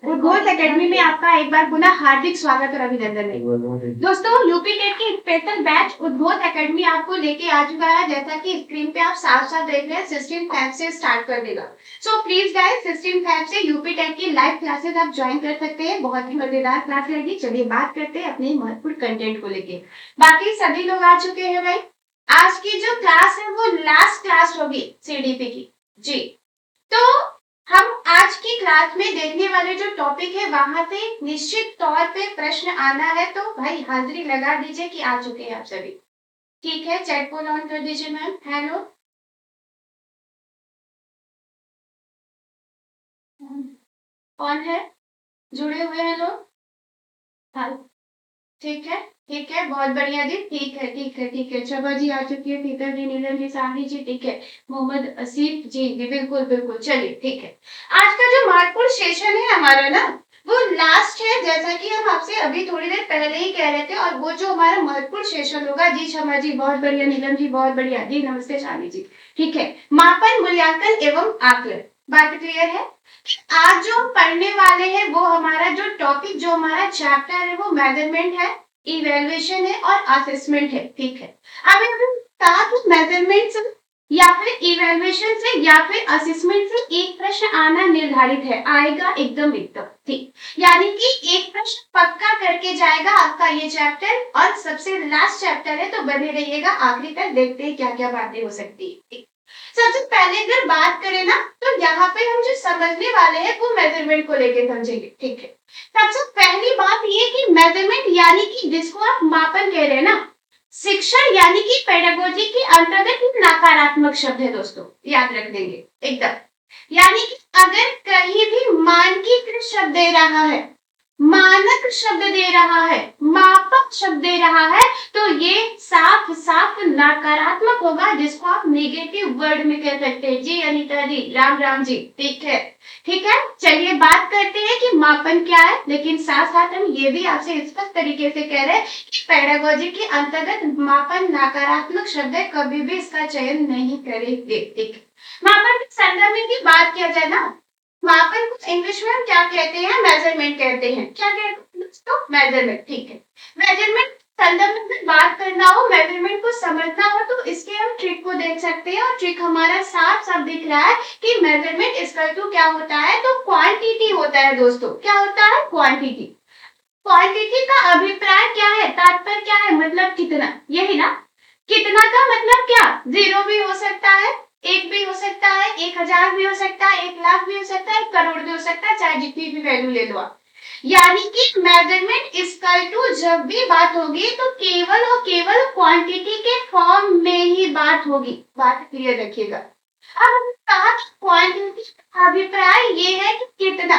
उद्घोष एकेडमी में आपका एक बार पुनः हार्दिक स्वागत और अभिनंदन है। दोस्तों, यूपी टेट की स्पेशल बैच उद्घोष एकेडमी आपको लेके आ चुका है। जैसा कि स्क्रीन पे आप साफ साफ देख रहे हैं, 16 से स्टार्ट कर देगा। सो प्लीज गाइस, 16 से यूपी टेट की लाइव क्लासेस आप ज्वाइन कर सकते हैं। बहुत ही मजेदार क्लास रहेगी। चलिए बात करते हैं अपने महत्वपूर्ण कंटेंट को लेके। बाकी सभी लोग आ चुके हैं भाई। आज की जो क्लास है वो लास्ट क्लास होगी सीडीपी की जी। तो हम आज की क्लास में देखने वाले जो टॉपिक है वहां से निश्चित तौर पे प्रश्न आना है। तो भाई हाजिरी लगा दीजिए कि आ चुके हैं आप सभी। ठीक है, चैट को ऑन कर दीजिए मैम। हेलो, कौन है जुड़े हुए हैं लोग? हाँ, ठीक है, ठीक है, बहुत बढ़िया जी। ठीक है, ठीक है, ठीक है। शबा जी आ चुकी है, टीका जी, नीलम जी, साहनी जी, ठीक है, मोहम्मद असीफ जी, बिल्कुल बिल्कुल। चलिए ठीक है, आज का जो महत्वपूर्ण सेशन है हमारा ना, वो लास्ट है। जैसा कि हम आपसे अभी थोड़ी देर पहले ही कह रहे थे। और वो जो हमारा महत्वपूर्ण सेशन होगा जी, शमा जी बहुत बढ़िया, नीलम जी बहुत बढ़िया जी, नमस्ते शानी जी। ठीक है, मापन, मूल्यांकन एवं आकलन। बात क्लियर है? आज जो हम पढ़ने वाले हैं वो हमारा जो टॉपिक, जो हमारा चैप्टर है वो मेजरमेंट है, इवेल्युएशन है और असेसमेंट है। ठीक है, अभी हमने कहा कि मेजरमेंट से या फिर इवेल्युएशन से या फिर असेसमेंट से एक प्रश्न आना निर्धारित है, आएगा एकदम एकदम ठीक। यानी कि एक प्रश्न पक्का करके जाएगा आपका ये चैप्टर। और सबसे लास्ट चैप्टर है, तो बने रहिएगा आखिरी तक, देखते हैं क्या क्या बातें हो सकती है। सबसे पहले अगर बात करें ना, तो यहाँ पे हम जो समझने वाले हैं वो मेजरमेंट को लेके समझेंगे। ठीक है, सबसे पहली बात ये कि मेजरमेंट यानी कि जिसको आप मापन कह रहे हैं ना, शिक्षण यानी कि पेडागोजी के अंतर्गत एक नकारात्मक शब्द है दोस्तों, याद रख देंगे एकदम। यानी कि अगर कहीं भी मानकीकृत शब्द दे रहा है, मानक शब्द दे रहा है, मापक शब्द दे रहा है, तो ये साफ साफ नकारात्मक होगा, जिसको आप नेगेटिव वर्ड में कह सकते हैं। जी अनीता जी, राम राम जी, ठीक है, ठीक है। चलिए बात करते हैं कि मापन क्या है, लेकिन साथ साथ हम ये भी आपसे स्पष्ट तरीके से कह रहे हैं कि पेडागोजी के अंतर्गत मापन नकारात्मक शब्द है, कभी भी इसका चयन नहीं करेंगे। ठीक, मापन के संदर्भ में भी बात किया जाए ना, मापन को इंग्लिश में हम क्या कहते हैं? मेजरमेंट कहते हैं। क्या कहते हैं दोस्तों? मेजरमेंट। ठीक है, मेजरमेंट संदर्भ में बात करना हो, मेजरमेंट को समझना हो, तो इसके हम ट्रिक को देख सकते हैं। और ट्रिक हमारा साफ साफ दिख रहा है कि मेजरमेंट इसका तो क्या होता है, तो क्वांटिटी होता है दोस्तों। क्या होता है? क्वांटिटी। क्वांटिटी का अभिप्राय क्या है, तात्पर्य क्या है, मतलब कितना, यही ना। कितना का मतलब क्या? 0 भी हो सकता है, 1 भी हो सकता है, 1000 भी हो सकता है, 1,00,000 भी हो सकता है, 1 करोड़ भी हो सकता है, चाहे जितनी भी वैल्यू ले लो आप। यानी कि मेजरमेंट इक्वल टू जब भी बात होगी तो केवल और केवल क्वांटिटी के फॉर्म में ही बात होगी। बात क्लियर रखिएगा। अब हमने कहा कि क्वांटिटी का अभिप्राय ये है कि कितना।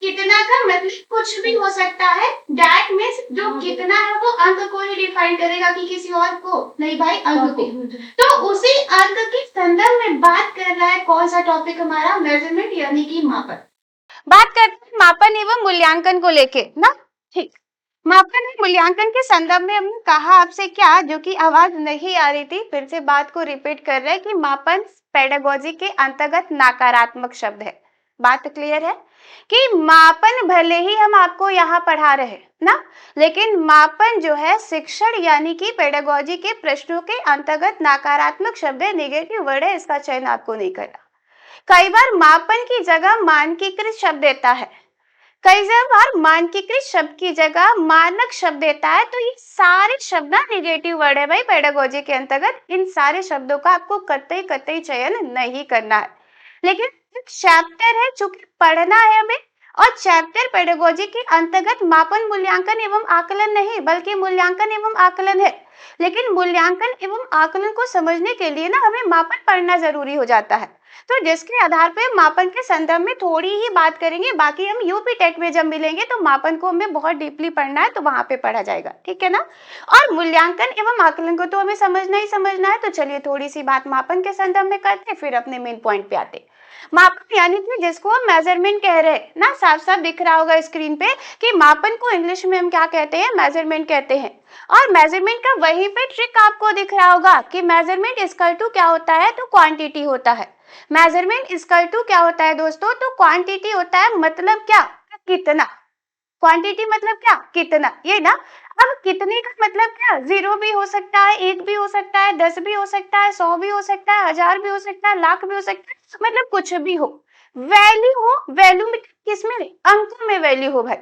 कितना का मतलब कुछ भी हो सकता है। दैट मींस जो कितना है वो अंक को ही डिफाइन करेगा कि किसी और को नहीं, भाई अंक को। तो उसी अंक के संदर्भ में बात कर रहा है कौन सा टॉपिक हमारा? मेजरमेंट यानी कि मापन। बात करते हैं मापन एवं मूल्यांकन को लेके ना। ठीक, मापन और मूल्यांकन के संदर्भ में हमने कहा आपसे क्या, जो कि आवाज नहीं आ रही थी, फिर से बात को रिपीट कर रहे हैं कि मापन पेडागोजी के अंतर्गत नकारात्मक शब्द है। बात क्लियर है कि मापन भले ही हम आपको यहाँ पढ़ा रहे ना, लेकिन मापन जो है शिक्षण यानी कि पेडागोजी के प्रश्नों के अंतर्गत नकारात्मक शब्द है, नेगेटिव वर्ड है, इसका चयन आपको नहीं करना। कई बार मापन की जगह मानकीकृत शब्द देता है, कई बार मानकीकृत शब्द की जगह मानक शब्द देता है। तो ये सारे शब्द ना नेगेटिव वर्ड है भाई पेडागोजी के अंतर्गत। इन सारे शब्दों का आपको कतई कतई चयन नहीं करना है। लेकिन चैप्टर है, चूंकि पढ़ना है हमें, और चैप्टर पेडागोजी के अंतर्गत मापन, मूल्यांकन एवं आकलन नहीं बल्कि मूल्यांकन एवं आकलन है। लेकिन मूल्यांकन एवं आकलन को समझने के लिए ना हमें मापन पढ़ना जरूरी हो जाता है। तो जिसके आधार पर मापन के संदर्भ में थोड़ी ही बात करेंगे। बाकी हम यूपी टेट में जब मिलेंगे तो मापन को हमें बहुत डीपली पढ़ना है, तो वहां पे पढ़ा जाएगा। ठीक है ना। और मूल्यांकन एवं आकलन को तो हमें समझना ही समझना है। तो चलिए थोड़ी सी बात मापन के संदर्भ में करते, फिर अपने मेन पॉइंट पे आते। मापन यानी कि जिसको हम मेजरमेंट कह रहे हैं ना, साफ साफ दिख रहा होगा स्क्रीन पे कि मापन को इंग्लिश में हम क्या कहते हैं? मेजरमेंट कहते हैं। और मेजरमेंट का वहीं पे ट्रिक आपको दिख रहा होगा कि मेजरमेंट इक्वल टू क्या होता है? तो क्वांटिटी होता है। मेजरमेंट इक्वल टू क्या होता है दोस्तों, तो क्वांटिटी होता है, मतलब क्या, कितना। क्वांटिटी मतलब क्या, कितना, ये ना। अब कितने का मतलब क्या, 0 भी हो सकता है, 1 भी हो सकता है, 10 भी हो सकता है, 100 भी हो सकता है, 1000 भी हो सकता है, लाख भी हो सकता है, मतलब कुछ भी हो। वैल्यू हो, वैल्यू में किसमें, अंकों में वैल्यू हो भाई।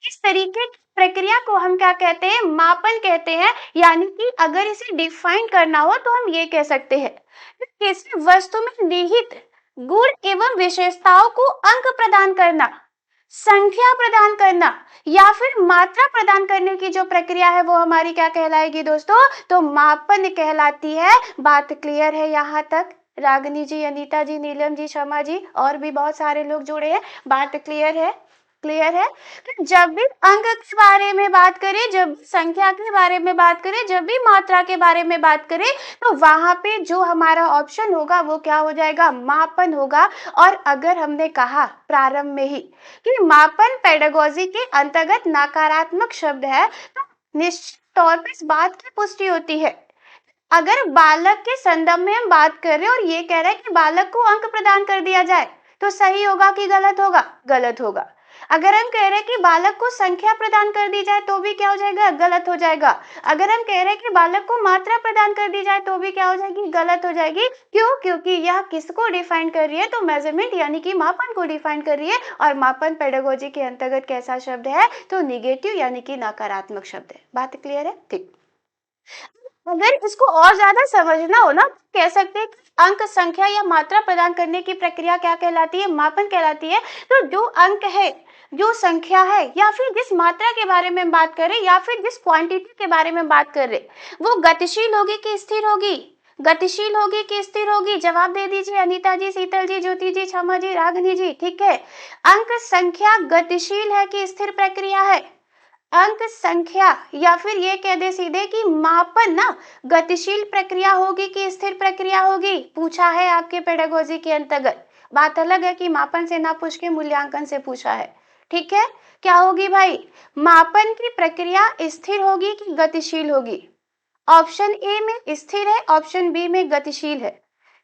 इस तरीके की प्रक्रिया को हम क्या कहते हैं, मापन कहते हैं। यानी कि अगर इसे डिफाइन करना हो तो हम ये कह सकते हैं कि किसी वस्तु में निहित गुण एवं विशेषताओं को अंक प्रदान करना, संख्या प्रदान करना या फिर मात्रा प्रदान करने की जो प्रक्रिया है वो हमारी क्या कहलाएगी दोस्तों, तो मापन कहलाती है। बात क्लियर है यहाँ तक। रागनी जी, अनीता जी, नीलम जी, शर्मा जी और भी बहुत सारे लोग जुड़े हैं। बात क्लियर है, क्लियर है। तो जब भी अंक के बारे में बात करें, जब संख्या के बारे में बात करें, जब भी मात्रा के बारे में बात करें, तो वहां पे जो हमारा ऑप्शन होगा वो क्या हो जाएगा, मापन होगा। और अगर हमने कहा प्रारंभ में ही कि मापन पेडागोजी के अंतर्गत नकारात्मक शब्द है, तो निश्चित तौर पर इस बात की पुष्टि होती है। अगर बालक के संदर्भ में हम बात कर रहे हैं और ये कह रहे हैं कि बालक को अंक प्रदान कर दिया जाए, तो सही होगा कि गलत होगा, गलत होगा। अगर हम कह रहे हैं कि बालक को संख्या प्रदान कर दी जाए तो भी क्या हो जाएगा, गलत हो जाएगा। अगर हम कह रहे हैं कि बालक को मात्रा प्रदान कर दी जाए तो भी क्या हो जाएगी, गलत हो जाएगी। क्यों, क्योंकि यह किसको डिफाइन कर रही है, तो मेजरमेंट यानी कि मापन को डिफाइन कर रही है। और मापन पेडागोजी के अंतर्गत कैसा शब्द है, तो निगेटिव यानी कि नकारात्मक शब्द है। बात क्लियर है, ठीक। अगर इसको और ज्यादा समझना हो ना, कह सकते हैं कि अंक, संख्या या मात्रा प्रदान करने की प्रक्रिया क्या कहलाती है, मापन कहलाती है। तो जो अंक है, जो संख्या है, या फिर जिस मात्रा के बारे में बात करें, या फिर जिस क्वांटिटी के बारे में बात कर रहे, वो गतिशील होगी कि स्थिर होगी, गतिशील होगी कि स्थिर होगी, जवाब दे दीजिए अनीता जी, शीतल जी, ज्योति जी, क्षमा जी, रागनी जी। ठीक है, अंक संख्या गतिशील है कि स्थिर प्रक्रिया है, अंक संख्या या फिर ये कह दे सीधे कि मापन ना गतिशील प्रक्रिया होगी कि स्थिर प्रक्रिया होगी, पूछा है आपके पेडागोजी के अंतर्गत। बात अलग है कि मापन से ना पूछ के मूल्यांकन से पूछा है। ठीक है, क्या होगी भाई, मापन की प्रक्रिया स्थिर होगी कि गतिशील होगी। ऑप्शन ए में स्थिर है, ऑप्शन बी में गतिशील है।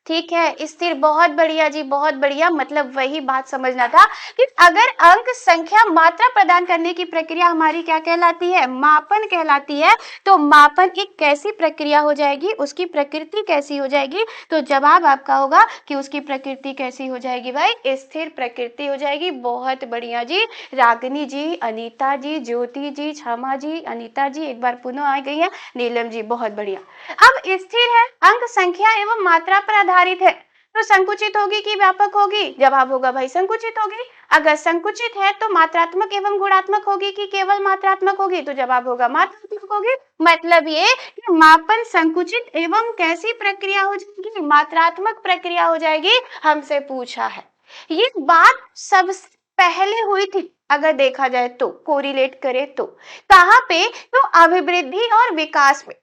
ठीक है, स्थिर, बहुत बढ़िया जी, बहुत बढ़िया। मतलब वही बात समझना था कि अगर अंक, संख्या, मात्रा प्रदान करने की प्रक्रिया हमारी क्या कहलाती है, मापन कहलाती है, तो मापन एक कैसी प्रक्रिया हो जाएगी, उसकी प्रकृति कैसी हो जाएगी, तो जवाब आपका होगा कि उसकी प्रकृति कैसी हो जाएगी भाई, स्थिर प्रकृति हो जाएगी। बहुत बढ़िया जी, रागिनी जी, अनीता जी, ज्योति जी, क्षमा जी, अनीता जी एक बार पुनः आ गई है, नीलम जी, बहुत बढ़िया। अब स्थिर है, अंक, संख्या एवं मात्रा पर आधारित है, तो संकुचित होगी कि व्यापक होगी, जवाब होगा भाई संकुचित होगी। अगर संकुचित है तो मात्रात्मक एवं गुणात्मक होगी कि केवल मात्रात्मक होगी, तो जवाब होगा मात्रात्मक होगी। मतलब ये कि मापन संकुचित एवं कैसी प्रक्रिया हो जाएगी, मात्रात्मक प्रक्रिया हो जाएगी, हमसे पूछा है। ये बात सबसे पहले हुई थी, अगर देखा जाए तो, कोरिलेट करे तो, कहाँ पे, तो अभिवृद्धि और विकास में।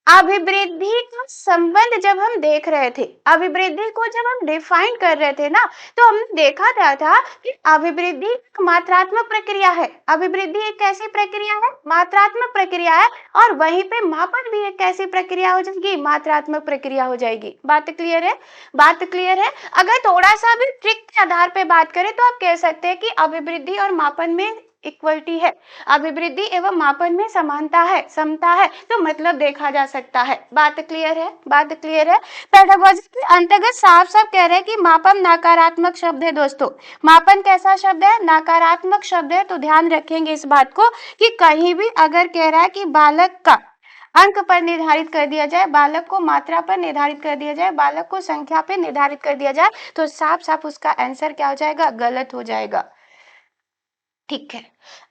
अभिवृद्धि का संबंध जब हम देख रहे थे, अभिवृद्धि को जब हम डिफाइन कर रहे थे ना, तो हमने देखा गया था कि अभिवृद्धि एक मात्रात्मक प्रक्रिया है। अभिवृद्धि एक कैसी प्रक्रिया है, मात्रात्मक प्रक्रिया है। और वहीं पे मापन भी एक कैसी प्रक्रिया हो जाएगी, मात्रात्मक प्रक्रिया हो जाएगी। बात क्लियर है, बात क्लियर है। अगर थोड़ा सा भी ट्रिक के आधार पे बात करें तो आप कह सकते हैं कि अभिवृद्धि और मापन में इक्वलिटी है, अभिवृद्धि एवं मापन में समानता है, समता है, तो मतलब देखा जा सकता है। बात क्लियर है, बात क्लियर है। पेडागोजी के अंतर्गत साफ साफ कह रहे हैं कि मापन नकारात्मक शब्द है दोस्तों। मापन कैसा शब्द है, नकारात्मक शब्द है। तो ध्यान रखेंगे इस बात को कि कहीं भी अगर कह रहा है कि बालक का अंक पर निर्धारित कर दिया जाए, बालक को मात्रा पर निर्धारित कर दिया जाए, बालक को संख्या पर निर्धारित कर दिया जाए, तो साफ साफ उसका आंसर क्या हो जाएगा, गलत हो जाएगा। ठीक है,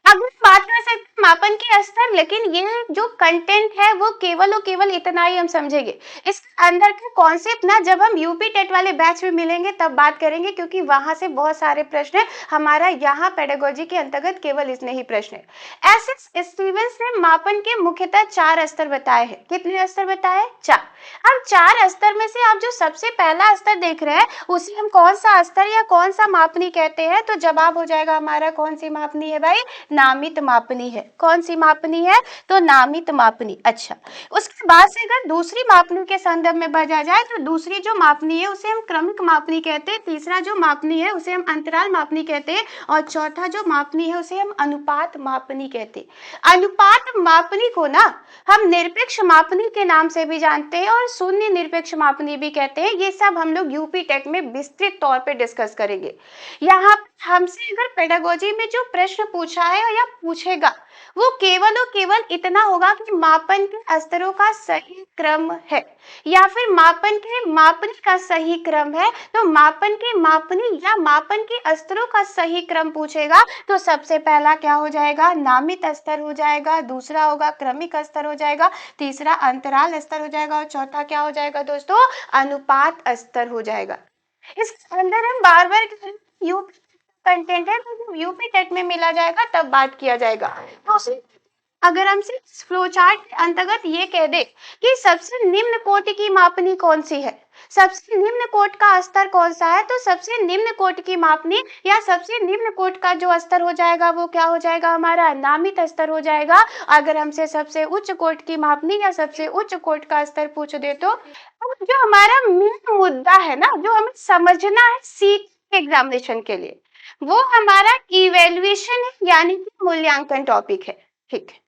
अब बात कर सकते हैं मापन के स्तर, लेकिन ये जो कंटेंट है वो केवल और केवल इतना ही हम समझेंगे। इसके अंदर के कॉन्सेप्ट ना जब हम यूपी टेट वाले बैच में मिलेंगे तब बात करेंगे, क्योंकि वहां से बहुत सारे प्रश्न है। हमारा यहाँ पेडागोजी के अंतर्गत केवल इतने ही प्रश्न है। एस स्टीवेंस ने मापन के मुख्यतः 4 स्तर बताए हैं। कितने स्तर बताए, 4। अब 4 स्तर में से आप जो सबसे पहला स्तर देख रहे हैं उसे हम कौन सा स्तर या कौन सा मापनी कहते हैं, तो जवाब हो जाएगा हमारा कौन सी मापनी है भाई, नामित मापनी है। कौन सी मापनी है? तो नामित मापनी। अच्छा, उसके बाद से अगर दूसरी मापनी के संदर्भ में बढ़ा जाए तो दूसरी जो मापनी है उसे हम क्रमिक मापनी कहते हैं, तीसरा जो मापनी है उसे हम अंतराल मापनी कहते हैं और चौथा जो मापनी है उसे हम अनुपात मापनी कहते हैं। अनुपात मापनी को ना हम निरपेक्ष मापनी के नाम से भी जानते हैं और शून्य निरपेक्ष मापनी भी कहते हैं। ये सब हम लोग यूपी टेक में विस्तृत तौर पे डिस्कस करेंगे। यहाँ हमसे अगर पेडागोजी में जो प्रश्न पूछा है या पूछेगा वो केवल और केवल इतना होगा कि मापन के स्तरों का सही क्रम है या फिर मापन के मापनी का सही क्रम है। तो मापन के मापनी या मापन के स्तरों का सही क्रम पूछेगा तो सबसे पहला क्या हो जाएगा? नामित स्तर हो जाएगा, दूसरा होगा क्रमिक स्तर हो जाएगा, तीसरा अंतराल स्तर हो जाएगा और चौथा क्या हो जाएगा दोस्तों? अनुपात स्तर हो जाएगा। इसके अंदर हम बार बार यूपी कंटेंट है तो यूपी टेट में मिला जाएगा तब बात किया जाएगा। तो अगर हम सिर्फ फ्लो चार्ट के अंतर्गत ये कह दे कि सबसे निम्न कोटि की मापनी कौन सी है, सबसे निम्न कोट का स्तर कौन सा है, तो सबसे निम्न कोट की मापनी या सबसे निम्न कोट का जो स्तर हो जाएगा वो क्या हो जाएगा? हमारा नामित स्तर हो जाएगा। अगर हमसे सबसे उच्च कोट की मापनी या सबसे उच्च कोट का स्तर पूछ दे तो जो हमारा मेन मुद्दा है ना, जो हमें समझना है सीट एग्जामिनेशन के लिए, वो हमारा इवेल्युएशन है यानी कि मूल्यांकन टॉपिक है। ठीक है,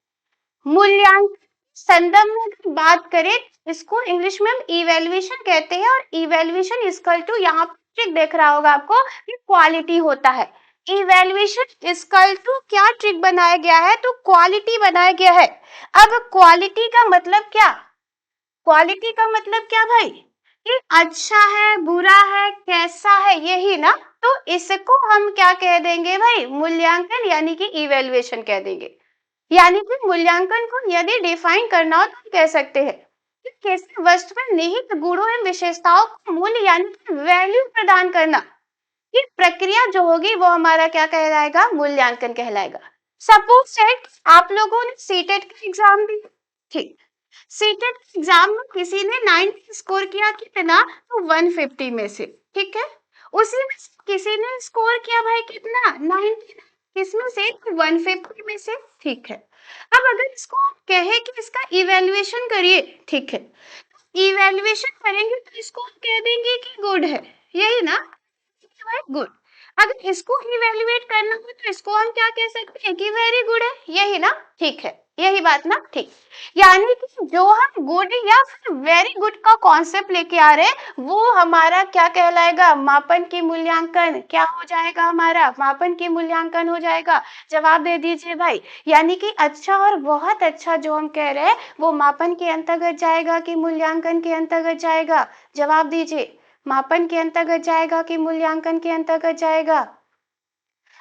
मूल्यांकन संदर्भ में अगर बात करें इसको इंग्लिश में हम इवेल्युएशन कहते हैं और इवेल्युएशन इक्वल टू यहाँ ट्रिक देख रहा होगा आपको कि क्वालिटी होता है। इवेल्युएशन इक्वल टू क्या ट्रिक बनाया गया है? तो क्वालिटी बनाया गया है। अब क्वालिटी का मतलब क्या? क्वालिटी का मतलब क्या भाई? कि अच्छा है, बुरा है, कैसा है, यही ना। तो इसको हम क्या कह देंगे भाई? मूल्यांकन यानी कि इवेल्युएशन कह देंगे। यानी कि मूल्यांकन को यदि डिफाइन करना हो तो हम कह सकते हैं कि किसी वस्तु में निहित गुणों एवं विशेषताओं को मूल्य यानी कि वैल्यू प्रदान करना, ये प्रक्रिया जो होगी वो हमारा क्या कहलाएगा? मूल्यांकन कहलाएगा। सपोज सेट आप लोगों ने सीटेट का एग्जाम दिया, ठीक, सीटेट एग्जाम में किसी ने 90 स्कोर किया, कितना? तो 150 में से, ठीक है। उसी में किसी ने स्कोर किया भाई कितना? 90, किसमें से? 150 में से, ठीक है। अब अगर इसको आप कहे कि इसका इवेल्युएशन करिए, ठीक है, इवेल्युएशन करेंगे तो इसको हम कह देंगे कि गुड है, यही ना, गुड। अगर इसको इवेल्युएट करना हो तो इसको हम क्या कह सकते हैं कि वेरी गुड है, यही ना, ठीक है, यही बात ना, ठीक। यानी कि जो हम गुड या फिर वेरी गुड का कॉन्सेप्ट लेके आ रहे हैं वो हमारा क्या कहलाएगा? मापन की मूल्यांकन। क्या हो जाएगा? हमारा मापन की मूल्यांकन हो जाएगा। जवाब दे दीजिए भाई। यानी कि अच्छा और बहुत अच्छा जो हम कह रहे हैं वो मापन के अंतर्गत जाएगा कि मूल्यांकन के अंतर्गत जाएगा? जवाब दीजिए। मापन के अंतर्गत जाएगा कि मूल्यांकन के अंतर्गत जाएगा?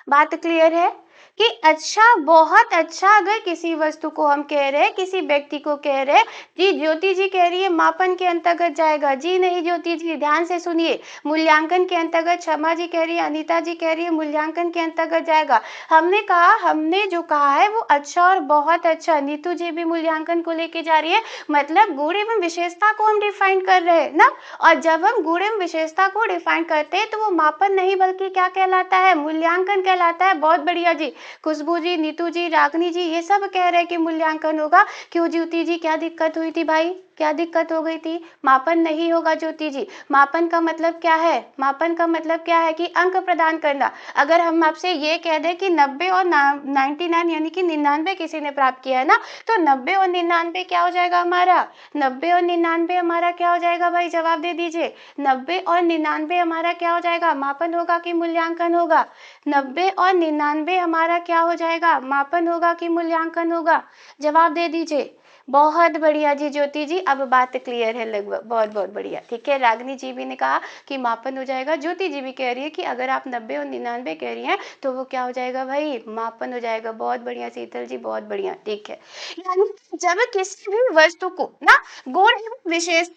बात क्लियर है कि अच्छा बहुत अच्छा अगर किसी वस्तु को हम कह रहे हैं, किसी व्यक्ति को कह रहे हैं, जी ज्योति जी कह रही है मापन के अंतर्गत जाएगा, जी नहीं ज्योति जी ध्यान से सुनिए, मूल्यांकन के अंतर्गत। क्षमा जी कह रही है, अनीता जी कह रही है मूल्यांकन के अंतर्गत जाएगा। हमने कहा, हमने जो कहा है वो अच्छा और बहुत अच्छा। नीतू जी भी मूल्यांकन को लेके जा रही है, मतलब गुण एवं विशेषता को हम डिफाइन कर रहे हैं ना। और जब हम गुण एवं विशेषता को डिफाइन करते हैं तो वो मापन नहीं बल्कि क्या कहलाता है? मूल्यांकन कहलाता है। बहुत बढ़िया जी, खुशबू जी, नीतू जी, रागनी जी ये सब कह रहे हैं कि मूल्यांकन होगा। क्यों ज्योति जी, क्या दिक्कत हुई थी भाई? क्या दिक्कत हो गई थी? मापन नहीं होगा ज्योति जी। मापन का मतलब क्या है? मापन का मतलब क्या है कि अंक प्रदान करना। अगर हम आपसे ये कह दें कि 90 और 99 यानी कि 99 किसी ने प्राप्त किया है ना, तो 90 और 99 क्या हो जाएगा हमारा? 90 और 99 हमारा क्या हो जाएगा भाई? जवाब दे दीजिए। 90 और 99 हमारा क्या हो जाएगा? मापन होगा कि मूल्यांकन होगा? 90 और 99 हमारा क्या हो जाएगा? मापन होगा कि मूल्यांकन होगा? जवाब दे दीजिए। बहुत बढ़िया जी ज्योति जी, अब बात क्लियर है लगभग। बहुत बहुत बढ़िया, ठीक है। रागनी जी भी ने कहा कि मापन हो जाएगा। ज्योति जी भी कह रही है कि अगर आप 90 और 99 कह रही हैं तो वो क्या हो जाएगा भाई? मापन हो जाएगा। बहुत बढ़िया शीतल जी, बहुत बढ़िया, ठीक है। यानी जब किसी भी वस्तु को ना गुण एवं विशेष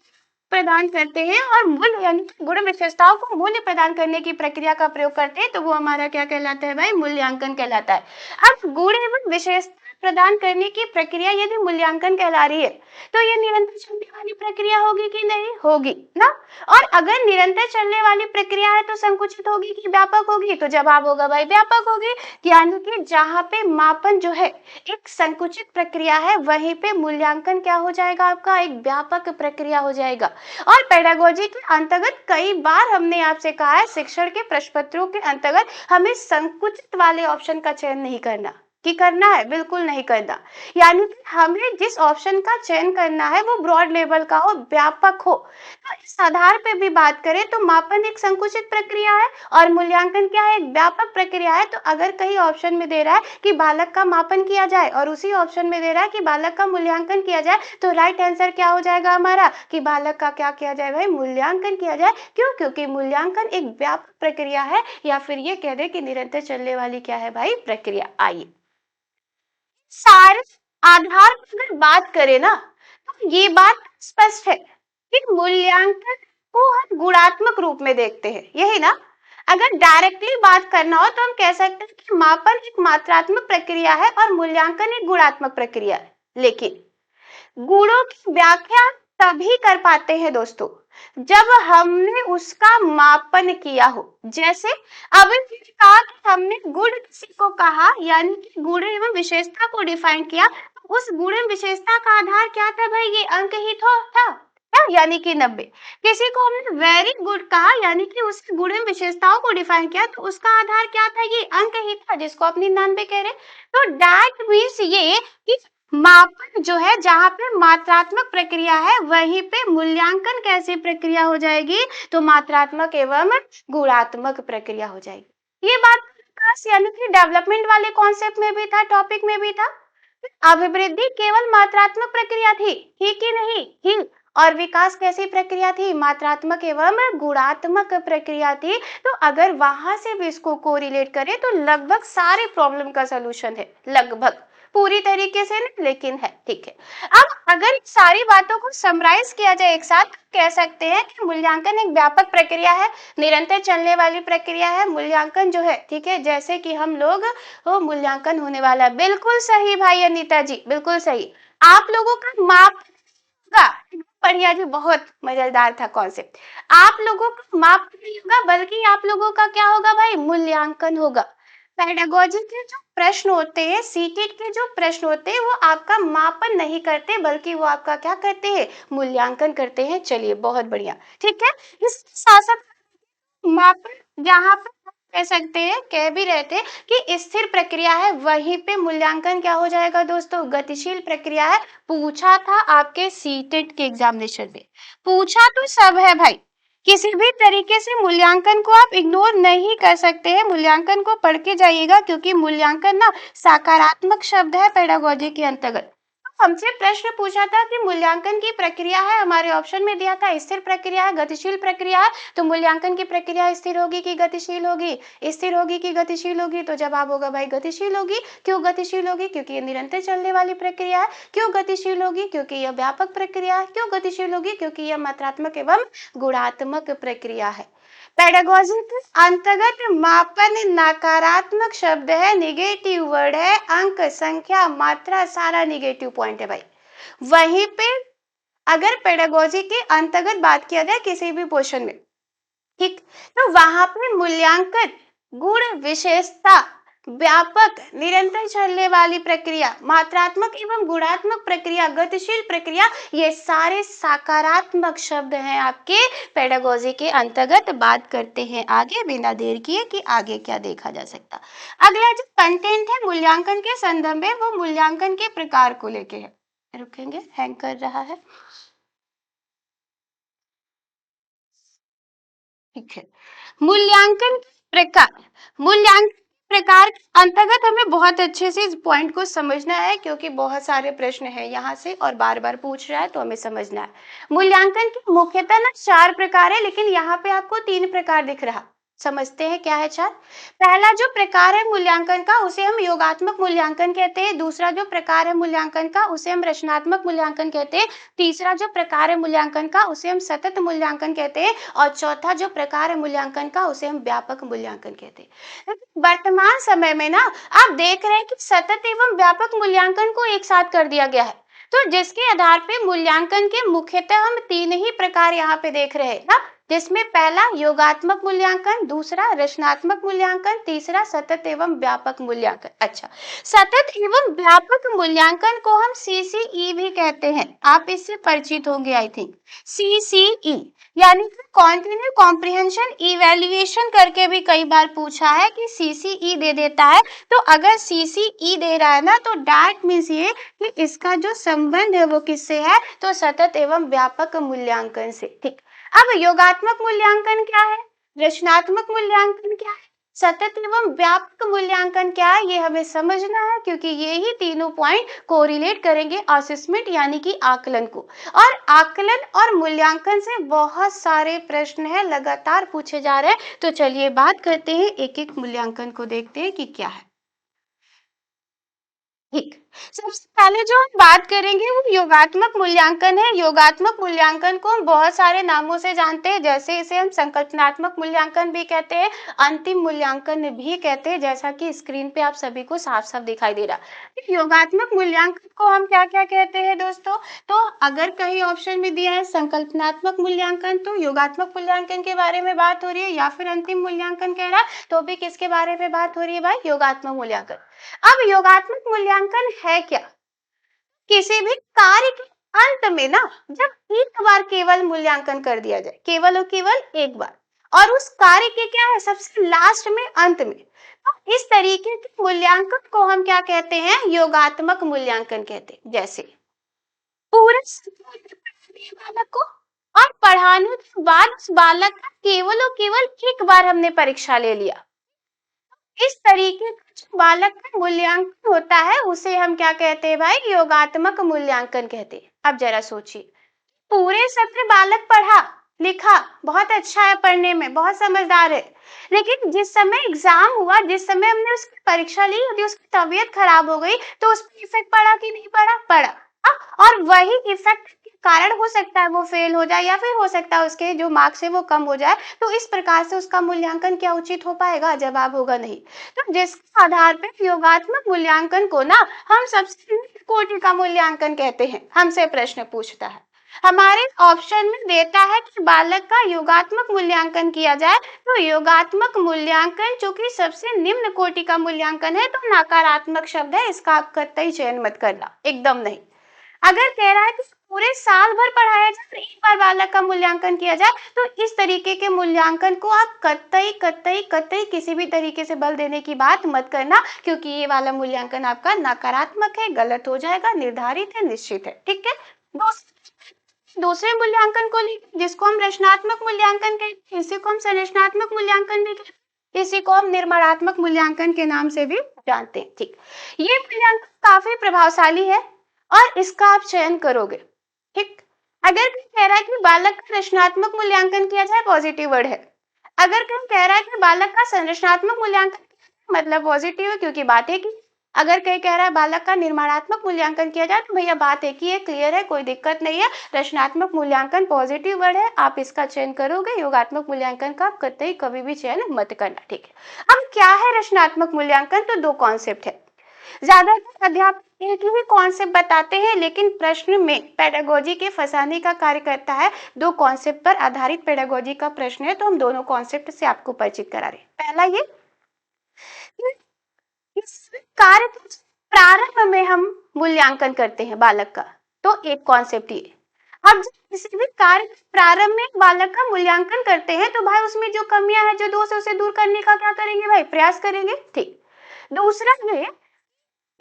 प्रदान करते हैं और मूल्य यानी कि गुण विशेषताओं को मूल्य प्रदान करने की प्रक्रिया का प्रयोग करते हैं तो वो हमारा क्या कहलाता है भाई? मूल्यांकन कहलाता है। अब गुण एवं विशेषता प्रदान करने की प्रक्रिया यदि मूल्यांकन कहला रही है तो ये निरंतर चलने वाली प्रक्रिया होगी कि नहीं? होगी ना। और अगर निरंतर चलने वाली प्रक्रिया है तो संकुचित होगी कि व्यापक होगी? तो जवाब होगा भाई व्यापक होगी। यानी कि जहां पे मापन जो है एक संकुचित प्रक्रिया है वहीं पे मूल्यांकन क्या हो जाएगा आपका? एक व्यापक प्रक्रिया हो जाएगा। और पेडागोजी के अंतर्गत कई बार हमने आपसे कहा है शिक्षण के प्रश्न पत्रों के अंतर्गत हमें संकुचित वाले ऑप्शन का चयन नहीं करना। कि करना है? बिल्कुल नहीं करना। यानी कि हमें जिस ऑप्शन का चयन करना है वो ब्रॉड लेवल का हो, व्यापक हो। तो इस आधार पे भी बात करें तो मापन एक संकुचित प्रक्रिया है और मूल्यांकन क्या है? एक व्यापक प्रक्रिया है। तो अगर कहीं ऑप्शन में दे रहा है कि बालक का मापन किया जाए और उसी ऑप्शन में दे रहा है कि बालक का मूल्यांकन किया जाए तो राइट आंसर क्या हो जाएगा हमारा? कि बालक का क्या किया जाए भाई? मूल्यांकन किया जाए। क्यों? क्योंकि मूल्यांकन एक व्यापक प्रक्रिया है या फिर ये कह दे कि निरंतर चलने वाली क्या है भाई? प्रक्रिया। आइए सारे आधार पर अगर बात करें ना तो ये बात स्पष्ट है कि मूल्यांकन को हम गुणात्मक रूप में देखते हैं, यही ना। अगर डायरेक्टली बात करना हो तो हम कह सकते हैं कि मापन एक मात्रात्मक प्रक्रिया है और मूल्यांकन एक गुणात्मक प्रक्रिया है। लेकिन गुणों की व्याख्या तभी कर पाते हैं दोस्तों जब हमने उसका मापन किया हो। जैसे अभी मैंने कहा कि हमने गुण किसी को कहा यानी कि गुण एवं विशेषता को डिफाइन किया तो उस गुण एवं विशेषता का आधार क्या था भाई? ये अंक ही तो था यानी कि 90। किसी को हमने वेरी गुड कहा यानी कि उसके गुण एवं विशेषताओं को डिफाइन किया तो उसका आधार क्या था? ये अंक ही था जिसको आप 99 कह रहे। तो दैट मीन्स ये कि मापन जो है जहां पे मात्रात्मक प्रक्रिया है वहीं पे मूल्यांकन कैसी प्रक्रिया हो जाएगी? तो मात्रात्मक एवं गुणात्मक प्रक्रिया हो जाएगी। ये बात विकास यानी कि डेवलपमेंट वाले कॉन्सेप्ट में भी था, टॉपिक में भी था। अभिवृद्धि केवल मात्रात्मक प्रक्रिया थी कि नहीं? थी। और विकास कैसी प्रक्रिया थी? मात्रात्मक एवं गुणात्मक प्रक्रिया थी। तो अगर वहां से भी इसको कोरिलेट करें तो लगभग सारे प्रॉब्लम का सलूशन है। लगभग पूरी तरीके से नहीं लेकिन है। ठीक है। अब अगर इन सारी बातों को समराइज किया जाए एक साथ कह सकते हैं कि मूल्यांकन एक व्यापक प्रक्रिया है, निरंतर चलने वाली प्रक्रिया है। मूल्यांकन जो है ठीक है जैसे कि हम लोग वो मूल्यांकन होने वाला है। बिल्कुल सही भाई अनीता जी, बिल्कुल सही। आप लोगों का माप का बढ़िया जी, बहुत मजेदार था कॉन्सेप्ट। आप लोगों का माप नहीं होगा बल्कि आप लोगों का क्या होगा भाई? मूल्यांकन होगा। पेडागोजी के जो प्रश्न होते हैं, सीटेट के जो प्रश्न होते हैं वो आपका मापन नहीं करते बल्कि वो आपका क्या करते हैं? मूल्यांकन करते हैं। चलिए बहुत बढ़िया। ठीक है। इसके साथ साथ मापन जहां पर कह सकते हैं, कह भी रहे थे कि स्थिर प्रक्रिया है वहीं पे मूल्यांकन क्या हो जाएगा दोस्तों? गतिशील प्रक्रिया है। पूछा था आपके सीटेट के एग्जामिनेशन में, पूछा तो सब है भाई। किसी भी तरीके से मूल्यांकन को आप इग्नोर नहीं कर सकते हैं। मूल्यांकन को पढ़ के जाइएगा क्योंकि मूल्यांकन ना सकारात्मक शब्द है पेडागोजी के अंतर्गत। हमसे प्रश्न पूछा था कि मूल्यांकन की प्रक्रिया है, हमारे ऑप्शन में दिया था स्थिर प्रक्रिया है, गतिशील प्रक्रिया है। तो मूल्यांकन की प्रक्रिया स्थिर होगी कि गतिशील होगी? स्थिर होगी कि गतिशील होगी? तो जवाब होगा भाई गतिशील होगी। क्यों गतिशील होगी? क्योंकि ये निरंतर चलने वाली प्रक्रिया है। क्यों गतिशील होगी? क्योंकि यह व्यापक प्रक्रिया है। क्यों गतिशील होगी? क्योंकि यह मात्रात्मक एवं गुणात्मक प्रक्रिया है। पेडागोजी के अंतर्गत मापन नकारात्मक शब्द है, निगेटिव वर्ड है। अंक, संख्या, मात्रा सारा निगेटिव पॉइंट है भाई। वहीं पे अगर पेडागोजी के अंतर्गत बात किया जाए किसी भी पोर्शन में, ठीक, तो वहां पे मूल्यांकन, गुण, विशेषता, व्यापक, निरंतर चलने वाली प्रक्रिया, मात्रात्मक एवं गुणात्मक प्रक्रिया, गतिशील प्रक्रिया, ये सारे सकारात्मक शब्द हैं आपके पेडागोजी के अंतर्गत। बात करते हैं आगे बिना देर किए कि आगे क्या देखा जा सकता। अगला जो कंटेंट है मूल्यांकन के संदर्भ में वो मूल्यांकन के प्रकार को लेके है। रुकेंगे, हैंग कर रहा है। ठीक है। मूल्यांकन प्रकार, मूल्यांकन प्रकार के अंतर्गत हमें बहुत अच्छे से इस पॉइंट को समझना है क्योंकि बहुत सारे प्रश्न हैं यहाँ से और बार बार पूछ रहा है तो हमें समझना है। मूल्यांकन के मुख्यतः ना 4 प्रकार है लेकिन यहाँ पे आपको 3 प्रकार दिख रहा। समझते हैं क्या है चार। पहला जो प्रकार है मूल्यांकन का उसे हम योगात्मक मूल्यांकन कहते हैं, दूसरा जो प्रकार है मूल्यांकन का उसे हम रचनात्मक मूल्यांकन कहते हैं, तीसरा जो प्रकार है मूल्यांकन का उसे हम सतत मूल्यांकन कहते हैं और चौथा जो प्रकार है मूल्यांकन का उसे हम व्यापक मूल्यांकन कहते हैं। वर्तमान समय में ना आप देख रहे हैं कि सतत एवं व्यापक मूल्यांकन को एक साथ कर दिया गया है, तो जिसके आधार पे मूल्यांकन के मुख्यतः हम तीन ही प्रकार यहाँ पे देख रहे हैं ना, जिसमें पहला योगात्मक मूल्यांकन, दूसरा रचनात्मक मूल्यांकन, तीसरा सतत एवं व्यापक मूल्यांकन। अच्छा, सतत एवं व्यापक मूल्यांकन को हम सीसीई भी कहते हैं, आप इससे परिचित होंगे आई थिंक। सीसीई यानी कि कॉन्टिन्यू कॉम्प्रिहेंशन इवैल्यूएशन करके भी कई बार पूछा है कि सीसीई दे देता है, तो अगर सीसीई दे रहा है ना तो डैट मीन्स ये कि इसका जो संबंध है वो किससे है, तो सतत एवं व्यापक मूल्यांकन से। ठीक, अब योगात्मक मूल्यांकन क्या है, रचनात्मक मूल्यांकन क्या है, सतत एवं व्यापक मूल्यांकन क्या है, ये हमें समझना है क्योंकि ये ही तीनों पॉइंट कोरिलेट करेंगे असेसमेंट यानी कि आकलन को। और आकलन और मूल्यांकन से बहुत सारे प्रश्न है लगातार पूछे जा रहे हैं, तो चलिए बात करते हैं, एक एक मूल्यांकन को देखते हैं कि क्या है। ठीक, सबसे पहले जो हम बात करेंगे वो योगात्मक मूल्यांकन है। योगात्मक मूल्यांकन को हम बहुत सारे नामों से जानते हैं, जैसे इसे हम संकल्पनात्मक मूल्यांकन भी कहते हैं, अंतिम मूल्यांकन भी कहते हैं, जैसा कि स्क्रीन पे आप सभी को साफ साफ दिखाई दे रहा है। योगात्मक मूल्यांकन को हम क्या क्या कहते हैं दोस्तों, तो अगर कहीं ऑप्शन में दिया है संकल्पनात्मक मूल्यांकन तो योगात्मक मूल्यांकन के बारे में बात हो रही है, या फिर अंतिम मूल्यांकन कह रहा है तो भी किसके बारे में बात हो रही है भाई, योगात्मक मूल्यांकन। अब योगात्मक मूल्यांकन है क्या, किसी भी कार्य के अंत में ना जब एक बार केवल मूल्यांकन कर दिया जाए, केवल और केवल एक बार, और उस कार्य के क्या है सबसे लास्ट में अंत में, तो इस तरीके के मूल्यांकन को हम क्या कहते हैं, योगात्मक मूल्यांकन कहते हैं। जैसे पूरे बालक को और पढ़ाने के बाद उस बालक का केवल और केवल एक बार हमने परीक्षा ले लिया, इस तरीके का जो बालक का मूल्यांकन होता है उसे हम क्या कहते हैं भाई, योगात्मक मूल्यांकन कहते हैं। अब जरा सोचिए, पूरे सत्र बालक पढ़ा लिखा, बहुत अच्छा है पढ़ने में, बहुत समझदार है, लेकिन जिस समय एग्जाम हुआ, जिस समय हमने उसकी परीक्षा ली, यदि उसकी तबीयत खराब हो गई तो उस पर इफेक्ट पड़ा कि नहीं पड़ा, पड़ा। और वही इफेक्ट के कारण हो सकता है वो फेल हो जाए, या फिर हो सकता है उसके जो मार्क्स है वो कम हो जाए, तो इस प्रकार से उसका मूल्यांकन क्या उचित हो पाएगा, जवाब होगा नहीं। तो जिसके आधार पर योगात्मक मूल्यांकन को ना हम सबसे निम्न कोटि का मूल्यांकन कहते हैं। हमसे प्रश्न पूछता है, हमारे ऑप्शन में देता है कि बालक का योगात्मक मूल्यांकन किया जाए, तो योगात्मक मूल्यांकन जो कि सबसे निम्न कोटि का मूल्यांकन है तो नकारात्मक शब्द है, इसका आप कतई चयन मत करना, एकदम नहीं। अगर कह रहा है कि पूरे साल भर पढ़ाया जाए, एक बार बालक का मूल्यांकन किया जाए, तो इस तरीके के मूल्यांकन को आप कतई कतई कतई किसी भी तरीके से बल देने की बात मत करना, क्योंकि ये वाला मूल्यांकन आपका नकारात्मक है, गलत हो जाएगा, निर्धारित है, निश्चित है। ठीक है, दूसरे मूल्यांकन को जिसको हम रचनात्मक मूल्यांकन कहते हैं, इसी को हम संरचनात्मक मूल्यांकन भी कहते हैं, इसी को हम निर्माणात्मक मूल्यांकन के नाम से भी जानते हैं। ठीक, ये मूल्यांकन काफी प्रभावशाली है और इसका आप चयन करोगे। ठीक, अगर कोई कह रहा है कि बालक का रचनात्मक मूल्यांकन किया जाए, पॉजिटिव वर्ड है। अगर कोई कह रहा है कि बालक का संरचनात्मक मूल्यांकन, मतलब पॉजिटिव है क्योंकि बात है कि, अगर कोई कह रहा है बालक का निर्माणात्मक मूल्यांकन किया जाए, तो भैया बात एक ही है, क्लियर है, कोई दिक्कत नहीं है, रचनात्मक मूल्यांकन पॉजिटिव वर्ड है, आप इसका चयन करोगे, योगात्मक मूल्यांकन का कतई कभी भी चयन मत करना। ठीक है, अब क्या है रचनात्मक मूल्यांकन, तो दो कॉन्सेप्ट है, ज्यादातर अध्यापक एक ही कॉन्सेप्ट बताते हैं, लेकिन प्रश्न में पेडागोजी के फंसाने का कार्य करता है, दो कॉन्सेप्ट पर आधारित पेडागोजी का प्रश्न है, तो हम दोनों कॉन्सेप्ट से आपको परिचित करा रहे हैं। पहला ये, इस कार्य के प्रारंभ में हम मूल्यांकन करते हैं बालक का, तो एक कॉन्सेप्ट ये। अब जब किसी भी कार्य के प्रारंभ में बालक का मूल्यांकन करते हैं, तो भाई उसमें जो कमियां हैं, जो दोष है, उसे दूर करने का क्या करेंगे भाई, प्रयास करेंगे। ठीक, दूसरा ये,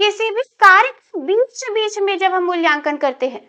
किसी भी कार्य के बीच बीच में जब हम मूल्यांकन करते हैं,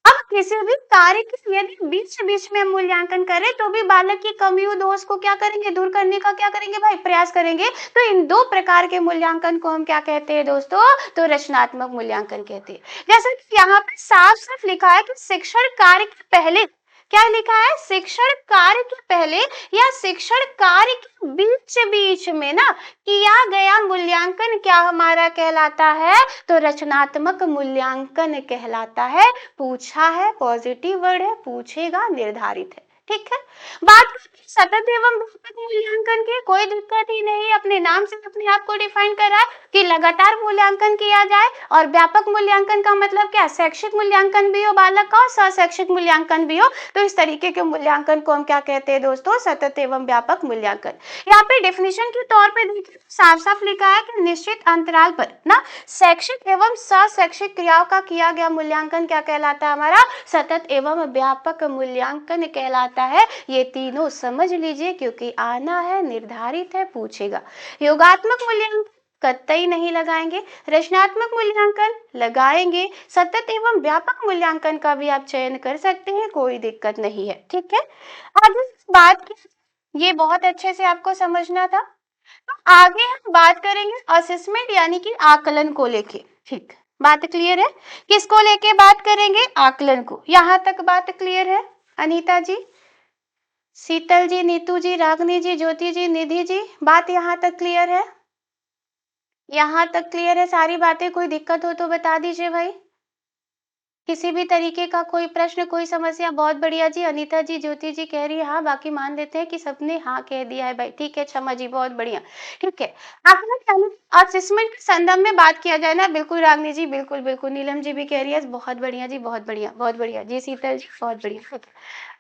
अब किसी भी कार्य के यदि बीच बीच में हम मूल्यांकन करें, तो भी बालक की कमियों दोष को क्या करेंगे, दूर करने का क्या करेंगे भाई, प्रयास करेंगे। तो इन दो प्रकार के मूल्यांकन को हम क्या कहते हैं दोस्तों, तो रचनात्मक मूल्यांकन कहते हैं। जैसे कि यहाँ पे साफ साफ लिखा है कि शिक्षण कार्य के पहले क्या लिखा है? शिक्षण कार्य के पहले या शिक्षण कार्य के बीच बीच में ना किया गया मूल्यांकन क्या हमारा कहलाता है? तो रचनात्मक मूल्यांकन कहलाता है। पूछा है, पॉजिटिव वर्ड है, पूछेगा, निर्धारित है। ठीक है, बात करते हैं सतत एवं व्यापक मूल्यांकन की। कोई दिक्कत ही नहीं, अपने नाम से अपने आप को डिफाइन करा है कि लगातार मूल्यांकन किया जाए। और व्यापक मूल्यांकन का मतलब क्या? शैक्षिक मूल्यांकन भी हो बालक का और सशैक्षिक मूल्यांकन भी हो। तो इस तरीके के मूल्यांकन को हम क्या कहते हैं दोस्तों? सतत एवं व्यापक मूल्यांकन। यहाँ पे डेफिनेशन के तौर पे देखिए, साफ साफ लिखा है कि निश्चित अंतराल पर ना शैक्षिक एवं सशैक्षिक क्रियाओं का किया गया मूल्यांकन क्या कहलाता है? हमारा सतत एवं व्यापक मूल्यांकन कहलाता है। ये तीनों समझ लीजिए, क्योंकि आना है, निर्धारित है, पूछेगा। योगात्मक मूल्यांकन कतई नहीं लगाएंगे, रचनात्मक मूल्यांकन लगाएंगे, सतत एवं व्यापक मूल्यांकन का भी आप चयन कर सकते हैं, कोई दिक्कत नहीं है। ठीक है, आगे बात की, ये बहुत अच्छे से आपको समझना था। तो आगे हम बात करेंगे असेसमेंट यानी कि आकलन को लेके। ठीक, बात क्लियर है? किसको लेके बात करेंगे? आकलन को। यहां तक बात क्लियर है? अनीता जी, शीतल जी, नीतू जी, रागनी जी, ज्योति जी, निधि जी, बात यहाँ तक क्लियर है? यहाँ तक क्लियर है सारी बातें? कोई दिक्कत हो तो बता दीजिए भाई। किसी भी तरीके का कोई प्रश्न, कोई समस्या? बहुत बढ़िया जी, अनीता जी, ज्योति जी कह रही है हाँ, बाकी मान लेते हैं कि सबने हाँ कह दिया है भाई। ठीक है, क्षमा जी, बहुत बढ़िया। ठीक है, आकलन असेसमेंट के संदर्भ में बात किया जाए ना, बिल्कुल रागनी जी, बिल्कुल बिल्कुल। नीलम जी भी कह रही है बहुत बढ़िया जी, बहुत बढ़िया, बहुत बढ़िया जी। शीतल जी, बहुत बढ़िया। ठीक है,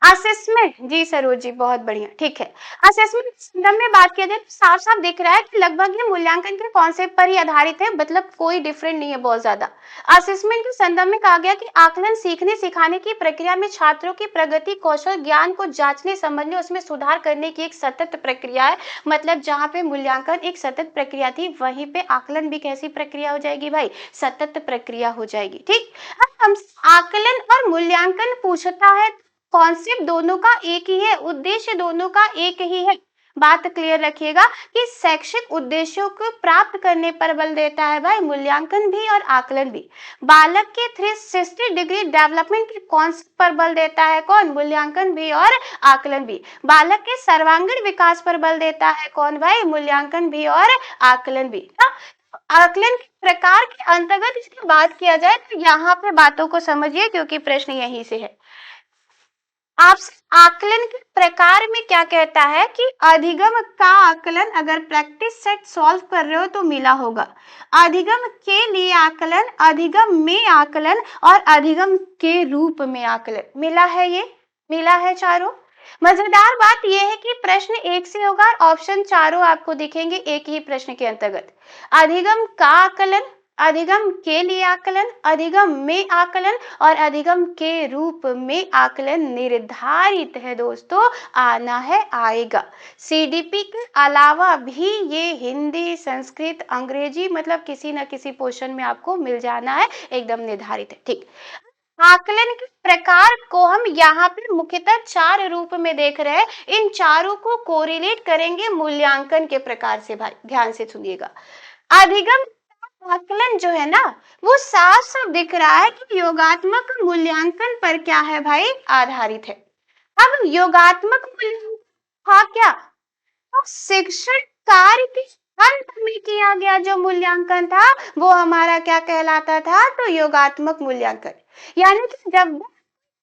असेसमेंट जी, सरोज जी, बहुत बढ़िया। ठीक है, असेसमेंट के संदर्भ में बात किया जाए तो साफ साफ दिख रहा है कि लगभग ये मूल्यांकन के कॉन्सेप्ट पर ही आधारित है, मतलब कोई डिफरेंट नहीं है बहुत ज्यादा। असेसमेंट के संदर्भ में कहा गया कि आकलन सीखने सिखाने की प्रक्रिया में छात्रों की प्रगति, कौशल, ज्ञान को जांचने, समझने, उसमें सुधार करने की एक सतत प्रक्रिया है। मतलब जहां पे मूल्यांकन एक सतत प्रक्रिया थी, वहीं पे आकलन भी कैसी प्रक्रिया हो जाएगी भाई? सतत प्रक्रिया हो जाएगी। ठीक, अब हम आकलन और मूल्यांकन पूछता है, कॉन्सेप्ट दोनों का एक ही है, उद्देश्य दोनों का एक ही है। बात क्लियर रखिएगा कि शैक्षिक उद्देश्यों को प्राप्त करने पर बल देता है भाई मूल्यांकन भी और आकलन भी। बालक के 360 डिग्री डेवलपमेंट के कॉन्सेप्ट पर बल देता है कौन? मूल्यांकन भी और आकलन भी। बालक के सर्वांगीण विकास पर बल देता है कौन भाई? मूल्यांकन भी और आकलन भी। आकलन के प्रकार के अंतर्गत इसकी बात किया जाए तो यहाँ पे बातों को समझिए, क्योंकि प्रश्न यहीं से है। आपसे आकलन के प्रकार में क्या कहता है कि अधिगम का आकलन अगर प्रैक्टिस सेट सॉल्व कर रहे हो तो मिला होगा। अधिगम के लिए आकलन, अधिगम में आकलन और अधिगम के रूप में आकलन मिला है, ये मिला है चारों। मजेदार बात यह है कि प्रश्न एक से होगा, ऑप्शन चारों आपको दिखेंगे एक ही प्रश्न के अंतर्गत। अधिगम का आकलन, अधिगम के लिए आकलन, अधिगम में आकलन और अधिगम के रूप में आकलन निर्धारित है दोस्तों, आना है, आएगा। सीडीपी के अलावा भी ये हिंदी, संस्कृत, अंग्रेजी, मतलब किसी न किसी पोर्शन में आपको मिल जाना है, एकदम निर्धारित है। ठीक, आकलन के प्रकार को हम यहाँ पे मुख्यतः 4 रूप में देख रहे हैं। इन चारों को कोरिलेट करेंगे मूल्यांकन के प्रकार से भाई, ध्यान से सुनिएगा। अधिगम आकलन जो है ना, वो साफ साफ दिख रहा है कि योगात्मक मूल्यांकन पर क्या है भाई? आधारित है। अब योगात्मक मूल्यांकन था क्या? तो शिक्षण कार्य के अंत में किया गया जो मूल्यांकन था, वो हमारा क्या कहलाता था? तो योगात्मक मूल्यांकन। यानी कि जब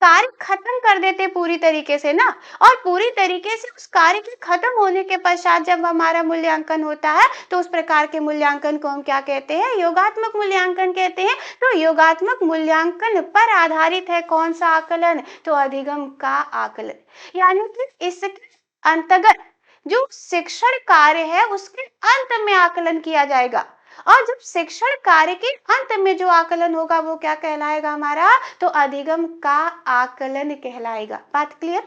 कार्य खत्म कर देते पूरी तरीके से ना, और पूरी तरीके से उस कार्य के खत्म होने के पश्चात जब हमारा मूल्यांकन होता है, तो उस प्रकार के मूल्यांकन को हम क्या कहते हैं? योगात्मक मूल्यांकन कहते हैं। तो योगात्मक मूल्यांकन पर आधारित है कौन सा आकलन? तो अधिगम का आकलन। यानी कि इसके अंतर्गत जो शिक्षण कार्य है उसके अंत में आकलन किया जाएगा, और जब शिक्षण कार्य के अंत में जो आकलन होगा वो क्या कहलाएगा हमारा? तो अधिगम का आकलन कहलाएगा। बात क्लियर?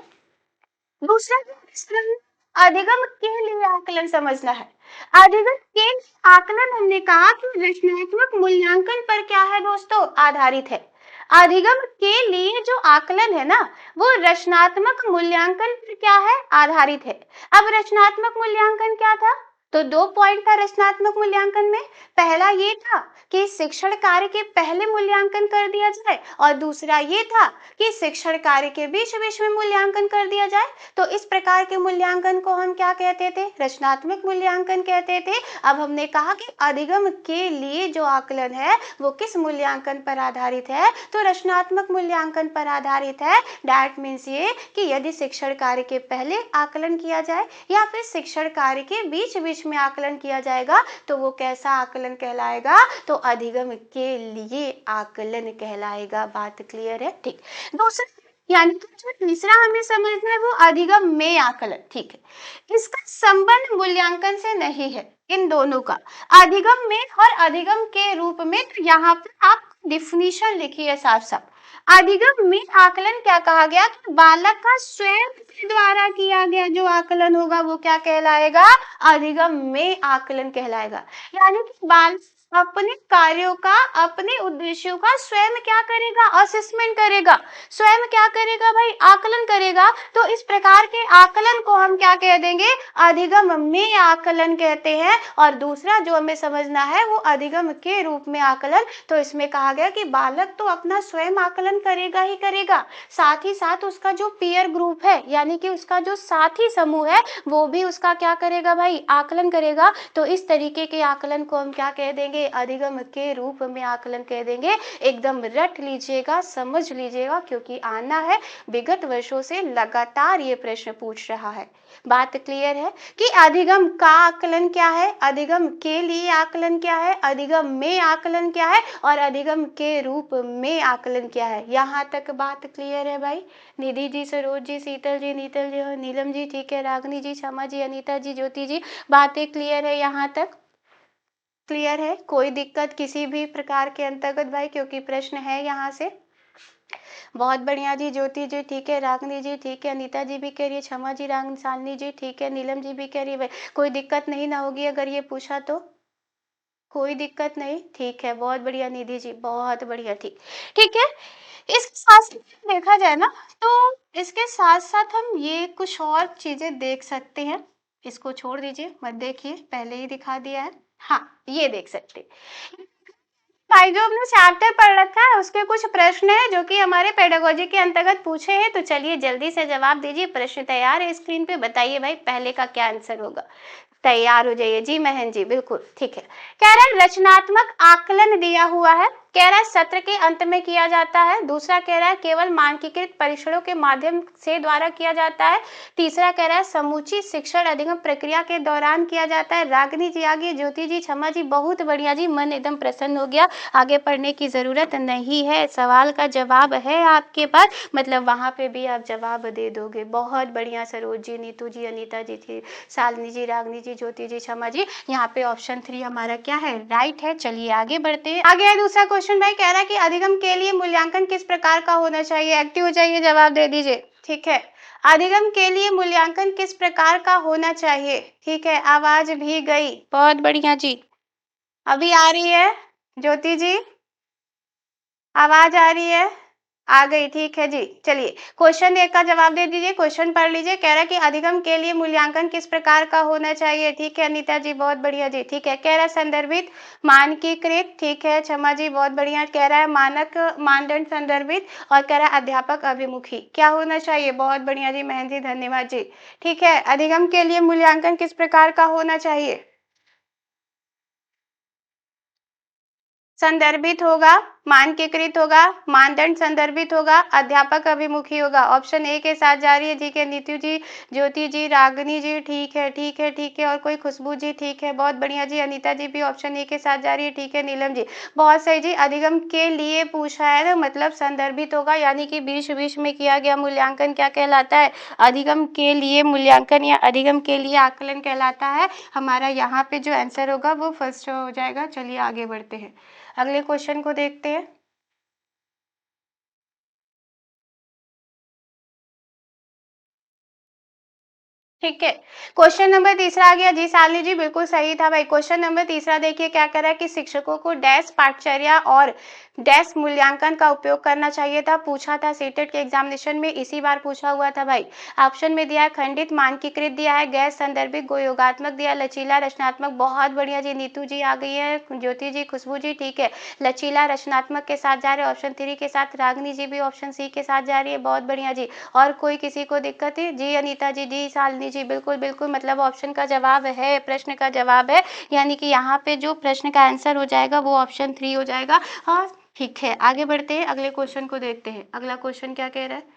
दूसरा प्रश्न, अधिगम के लिए आकलन समझना है। अधिगम के आकलन हमने कहा कि रचनात्मक मूल्यांकन पर क्या है दोस्तों? आधारित है। अधिगम के लिए जो आकलन है ना, वो रचनात्मक मूल्यांकन पर क्या है? आधारित है। अब रचनात्मक मूल्यांकन क्या था? तो 2 पॉइंट था रचनात्मक मूल्यांकन में। पहला ये था कि शिक्षण कार्य के पहले मूल्यांकन कर दिया जाए और दूसरा ये था कि शिक्षण कार्य के बीच-बीच में मूल्यांकन कर दिया जाए। तो इस प्रकार के मूल्यांकन को हम क्या कहते थे? रचनात्मक मूल्यांकन कहते थे। अब हमने कहा कि अधिगम के लिए जो आकलन है वो किस मूल्यांकन पर आधारित है? तो रचनात्मक मूल्यांकन पर आधारित है। दैट मीन्स ये कि यदि शिक्षण कार्य के पहले आकलन किया जाए या फिर शिक्षण कार्य के बीच-बीच में आकलन किया जाएगा तो वो कैसा आकलन कहलाएगा? तो अधिगम के लिए आकलन कहलाएगा। बात क्लियर है? ठीक। दूसरा यानी कि जो तीसरा हमें समझना है वो अधिगम में आकलन। ठीक है, इसका संबंध मूल्यांकन से नहीं है इन दोनों का, अधिगम में और अधिगम के रूप में। तो यहाँ पर आप डिफिनीशन लिखिए साफ साफ। अधिगम में आकलन क्या कहा गया कि बालक का स्वयं के द्वारा किया गया जो आकलन होगा वो क्या कहलाएगा? अधिगम में आकलन कहलाएगा। यानी कि बालक अपने कार्यों का, अपने उद्देश्यों का स्वयं क्या करेगा? असेसमेंट करेगा। स्वयं क्या करेगा भाई? आकलन करेगा। तो इस प्रकार के आकलन को हम क्या कह देंगे? अधिगम में आकलन कहते हैं। और दूसरा जो हमें समझना है वो अधिगम के रूप में आकलन। तो इसमें कहा गया कि बालक तो अपना स्वयं आकलन करेगा ही करेगा, साथ ही साथ उसका जो पीयर ग्रुप है यानी कि उसका जो साथी समूह है वो भी उसका क्या करेगा भाई? आकलन करेगा। तो इस तरीके के आकलन को हम क्या कह देंगे? अधिगम के रूप में आकलन कह देंगे। एकदम रट लीजिएगा, समझ लीजिएगा, क्योंकि आना है। विगत वर्षों से लगातार ये प्रश्न पूछ रहा है। बात क्लियर है कि अधिगम का आकलन क्या है, अधिगम के लिए आकलन क्या है, अधिगम में आकलन क्या है और अधिगम के रूप में आकलन क्या है। यहाँ तक बात क्लियर है भाई? निधि जी, सरोज जी, शीतल जी, नीतल जी और नीलम जी, ठीक है, रागनी जी, क्षमा जी, अनीता जी, ज्योति जी, बातें क्लियर है? यहाँ तक क्लियर है? कोई दिक्कत किसी भी प्रकार के अंतर्गत भाई? क्योंकि प्रश्न है यहाँ से। बहुत बढ़िया जी, ज्योति जी ठीक है, रागनी जी ठीक है, अनीता जी भी कह रही है, क्षमा जी, राग शालिनी जी ठीक है, नीलम जी भी कह रही है। कोई दिक्कत नहीं ना होगी अगर ये पूछा तो? कोई दिक्कत नहीं, ठीक है, बहुत बढ़िया निधि जी, बहुत बढ़िया, ठीक। ठीक है, इसके साथ साथ देखा जाए ना तो इसके साथ साथ हम ये कुछ और चीजें देख सकते हैं। इसको छोड़ दीजिए, मत देखिए, पहले ही दिखा दिया है। हाँ, ये देख सकते हैं। भाई जो हमने चैप्टर पढ़ रखा है उसके कुछ प्रश्न है जो कि हमारे पेडागोजी के अंतर्गत पूछे हैं। तो चलिए जल्दी से जवाब दीजिए। प्रश्न तैयार है स्क्रीन पे, बताइए भाई पहले का क्या आंसर होगा। तैयार हो जाइए जी महन जी, बिल्कुल ठीक है। कह रहा है रचनात्मक आकलन दिया हुआ है, कह रहा है सत्र के अंत में किया जाता है। दूसरा कह रहा है केवल मानकीकृत परीक्षणों के माध्यम से द्वारा किया जाता है। तीसरा कह रहा है समूची शिक्षण अधिगम प्रक्रिया के दौरान किया जाता है। रागिनी जी आगे, ज्योति जी, क्षमा जी, बहुत बढ़िया जी, मन एकदम प्रसन्न हो गया। आगे पढ़ने की जरूरत नहीं है, सवाल का जवाब है आपके पास, मतलब वहां पे भी आप जवाब दे दोगे। बहुत बढ़िया सरोज जी, नीतू जी, अनीता जी थी, शालिनी जी, रागनी जी, ज्योति जी, क्षमा जी, यहाँ पे ऑप्शन 3 हमारा क्या है? राइट है। चलिए आगे बढ़ते हैं। आगे है दूसरा क्वेश्चन भाई, कह रहा है कि अधिगम के लिए मूल्यांकन किस प्रकार का होना चाहिए? एक्टिव हो जाइए, जवाब दे दीजिए। ठीक है, अधिगम के लिए मूल्यांकन किस प्रकार का होना चाहिए? ठीक है, आवाज भी गई, बहुत बढ़िया जी। अभी आ रही है ज्योति जी? आवाज आ रही है? आ गई, ठीक है जी। चलिए क्वेश्चन एक का जवाब दे दीजिए, क्वेश्चन पढ़ लीजिए। कह रहा है कि अधिगम के लिए मूल्यांकन किस प्रकार का होना चाहिए? ठीक है अनीता जी, बहुत बढ़िया जी, ठीक है। कह रहा है संदर्भित, मानकीकृत, ठीक है, क्षमा जी, बहुत बढ़िया। कह रहा है मानक, मानदंड संदर्भित, और कह रहा है अध्यापक अभिमुखी। क्या होना चाहिए? बहुत बढ़िया जी, महन जी, धन्यवाद जी। ठीक है, अधिगम के लिए मूल्यांकन किस प्रकार का होना चाहिए? संदर्भित होगा, मानकीकृत होगा, मानदंड संदर्भित होगा, अध्यापक अभिमुखी होगा। ऑप्शन ए के साथ जा रही है जी के, नीतू जी, ज्योति जी, रागिनी जी, ठीक है, ठीक है, ठीक है, और कोई खुशबू जी, ठीक है, बहुत बढ़िया जी। अनीता जी भी ऑप्शन ए के साथ जा रही है, ठीक है। नीलम जी, बहुत सही जी। अधिगम के लिए पूछा है तो मतलब संदर्भित होगा, यानी कि बीच बीच में किया गया मूल्यांकन क्या कहलाता है? अधिगम के लिए मूल्यांकन या अधिगम के लिए आकलन कहलाता है। हमारा यहाँ पे जो आंसर होगा वो फर्स्ट हो जाएगा। चलिए आगे बढ़ते हैं, अगले क्वेश्चन को देखते हैं। ठीक है। क्वेश्चन नंबर तीसरा आ गया जी शालिनी जी, बिल्कुल सही था भाई। क्वेश्चन नंबर तीसरा देखिए क्या कह रहा है कि शिक्षकों को डैश पाठचर्या और डैश मूल्यांकन का उपयोग करना चाहिए था, पूछा था सीटेट के एग्जामिनेशन में, इसी बार पूछा हुआ था भाई। ऑप्शन में दिया है खंडित, मानकीकृत दिया है, गैर संदर्भित, योगात्मक दिया, लचीला, रचनात्मक। बहुत बढ़िया जी, नीतू जी आ गई है, ज्योति जी, खुशबू जी, ठीक है। लचीला रचनात्मक के साथ जा रहे हैं ऑप्शन 3 के साथ, रागनी जी भी ऑप्शन सी के साथ जा रही है, बहुत बढ़िया जी। और कोई किसी को दिक्कत है जी? अनीता जी, जी शालिनी जी, बिल्कुल बिल्कुल, मतलब ऑप्शन का जवाब है, प्रश्न का जवाब है, यानी कि यहाँ पे जो प्रश्न का आंसर हो जाएगा वो ऑप्शन 3 हो जाएगा। हाँ ठीक है, आगे बढ़ते हैं, अगले क्वेश्चन को देखते हैं। अगला क्वेश्चन क्या कह रहा है,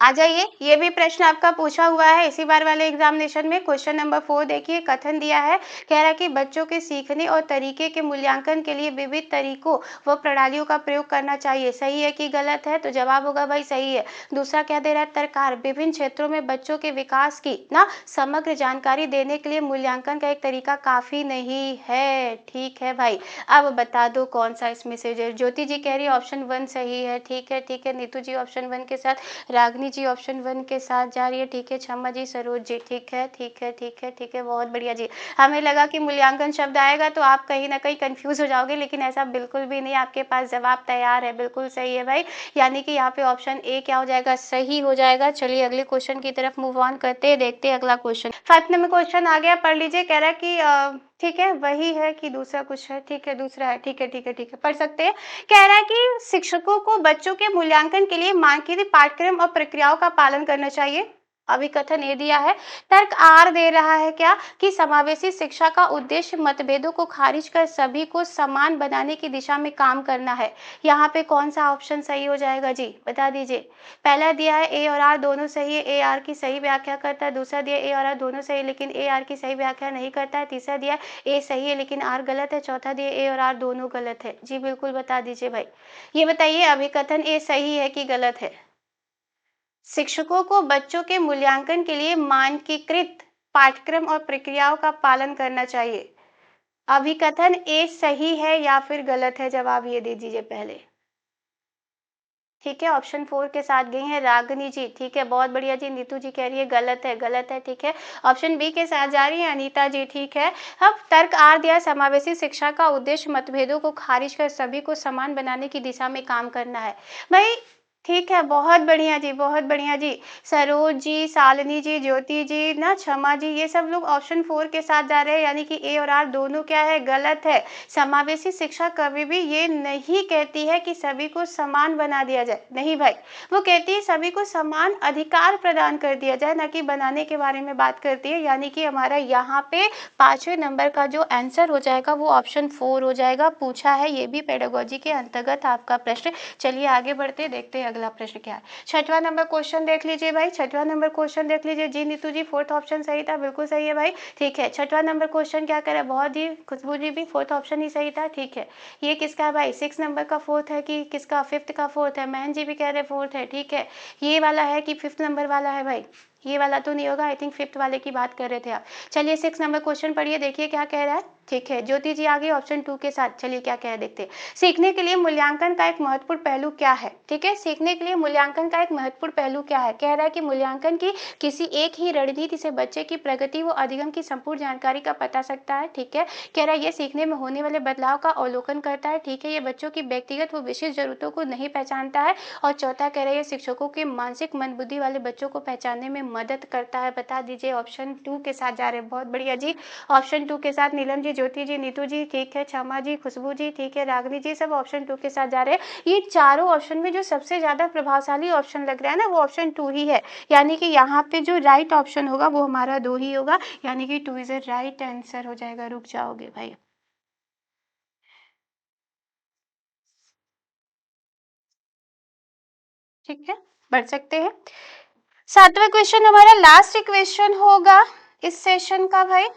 आ जाइए। ये भी प्रश्न आपका पूछा हुआ है इसी बार वाले एग्जामिनेशन में। क्वेश्चन नंबर 4 देखिए, कथन दिया है, कह रहा है कि बच्चों के सीखने और तरीके के मूल्यांकन के लिए विविध तरीकों व प्रणालियों का प्रयोग करना चाहिए। सही है कि गलत है? तो जवाब होगा भाई सही है। दूसरा क्या दे रहा है, तरकार, विभिन्न क्षेत्रों में बच्चों के विकास की ना समग्र जानकारी देने के लिए मूल्यांकन का एक तरीका काफी नहीं है। ठीक है भाई, अब बता दो कौन सा इसमें से। ज्योति जी कह रही है ऑप्शन 1 सही है, ठीक है ठीक है। नीतू जी ऑप्शन 1 के साथ, रागनी जी ऑप्शन 1 के साथ जा रही है, ठीक है। छम्मा जी, सरोज जी, ठीक है ठीक है ठीक है ठीक है, बहुत बढ़िया जी। हमें लगा कि मूल्यांकन शब्द आएगा तो आप कहीं ना कहीं कंफ्यूज हो जाओगे, लेकिन ऐसा बिल्कुल भी नहीं, आपके पास जवाब तैयार है, बिल्कुल सही है भाई। यानी कि यहाँ पे ऑप्शन ए क्या हो जाएगा, सही हो जाएगा। चलिए अगले क्वेश्चन की तरफ मूव ऑन करते हैं, देखते हैं अगला क्वेश्चन। 5 नंबर क्वेश्चन आ गया, पढ़ लीजिए। कह रहा है कि ठीक है वही है कि दूसरा कुछ है, ठीक है दूसरा है, ठीक है ठीक है ठीक है, पढ़ सकते हैं। कह रहा है कि शिक्षकों को बच्चों के मूल्यांकन के लिए मानकीकृत पाठ्यक्रम और प्रक्रियाओं का पालन करना चाहिए। अभिकथन ए दिया है। तर्क आर दे रहा है क्या, कि समावेशी शिक्षा का उद्देश्य मतभेदों को खारिज कर सभी को समान बनाने की दिशा में काम करना है। यहाँ पे कौन सा ऑप्शन सही हो जाएगा जी, बता दीजिए। पहला दिया है ए और आर दोनों सही है, ए आर की सही व्याख्या करता है। दूसरा दिया ए और आर दोनों सही है लेकिन ए आर की सही व्याख्या नहीं करता है। तीसरा दिया ए सही है लेकिन आर गलत है। चौथा दिया ए और आर दोनों गलत है। जी बिल्कुल बता दीजिए भाई, ये बताइए अभिकथन ए सही है कि गलत है? शिक्षकों को बच्चों के मूल्यांकन के लिए मानकीकृत पाठ्यक्रम और प्रक्रियाओं का पालन करना चाहिए। अभिकथन ए सही है या फिर गलत है, जवाब ये दे दीजिए पहले। ठीक है, ऑप्शन 4 के साथ गई हैं रागनी जी, ठीक है बहुत बढ़िया जी। नीतू जी कह रही है गलत है, ठीक है। ऑप्शन बी के साथ जा रही है अनीता जी, ठीक है। अब तर्क आर दिया, समावेशी शिक्षा का उद्देश्य मतभेदों को खारिज कर सभी को समान बनाने की दिशा में काम करना है। भाई ठीक है, बहुत बढ़िया जी, बहुत बढ़िया जी। सरोज जी, शालिनी जी, ज्योति जी ना, क्षमा जी, ये सब लोग ऑप्शन 4 के साथ जा रहे हैं, यानी कि ए और आर दोनों क्या है, गलत है। समावेशी शिक्षा कभी भी ये नहीं कहती है कि सभी को समान बना दिया जाए, नहीं भाई। वो कहती है सभी को समान अधिकार प्रदान कर दिया जाए, ना कि बनाने के बारे में बात करती है। यानी कि हमारा यहाँ पे 5वें नंबर का जो आंसर हो जाएगा वो ऑप्शन 4 हो जाएगा। पूछा है ये भी पेडागोजी के अंतर्गत आपका प्रश्न। चलिए आगे बढ़ते, देखते हैं अगला प्रश्न क्या है। 6वां नंबर क्वेश्चन देख लीजिए भाई, 6वां नंबर क्वेश्चन देख लीजिए। जी नीतू जी, 4th ऑप्शन सही था, बिल्कुल सही है भाई, ठीक है। 6वां नंबर क्वेश्चन क्या करे, बहुत ही, खुशबू जी भी 4th ऑप्शन ही सही था, ठीक है। ये किसका है भाई, 6 नंबर का 4th है कि किसका, 5th का 4th है। महन जी भी कह रहे 4th है, ठीक है। ये वाला है कि 5th नंबर वाला है भाई, ये वाला तो नहीं होगा, आई थिंक 5th वाले की बात कर रहे थे आप। चलिए 6 नंबर क्वेश्चन पढ़िए, देखिए क्या कह रहा है, ठीक है। ज्योति जी आ गई ऑप्शन 2 के साथ, चलिए क्या कह देखते हैं। सीखने के लिए मूल्यांकन का एक महत्वपूर्ण पहलू क्या है, ठीक है। सीखने के लिए मूल्यांकन का एक महत्वपूर्ण पहलू क्या है, कह रहा है कि मूल्यांकन की किसी एक ही रणनीति से बच्चे की प्रगति व अधिगम की संपूर्ण जानकारी का पता सकता है, ठीक है। कह रहा है ये सीखने में होने वाले बदलाव का अवलोकन करता है, ठीक है। ये बच्चों की व्यक्तिगत व विशेष जरूरतों को नहीं पहचानता है। और चौथा कह रहा है शिक्षकों के मानसिक मंद बुद्धि वाले बच्चों को पहचानने में मदद करता है। बता दीजिए, ऑप्शन 2 के साथ जा रहे हैं, बहुत बढ़िया जी। ऑप्शन 2 के साथ नीलम जी, ज्योति जी, नीतू जी, ठीक है। क्षमा जी, खुशबू जी, ठीक है। रागनी जी, सब ऑप्शन 2 के साथ जा रहे हैं। ये चारों ऑप्शन में जो सबसे ज्यादा प्रभावशाली ऑप्शन लग रहा है ना, वो ऑप्शन 2 ही है। यानी कि यहाँ पे जो राइट ऑप्शन होगा वो हमारा 2 ही होगा, यानी कि 2 इज अ राइट आंसर हो जाएगा। रुक जाओगे भाई, ठीक है, बढ़ सकते हैं। 7वां क्वेश्चन हमारा लास्ट क्वेश्चन होगा इस सेशन का भाई,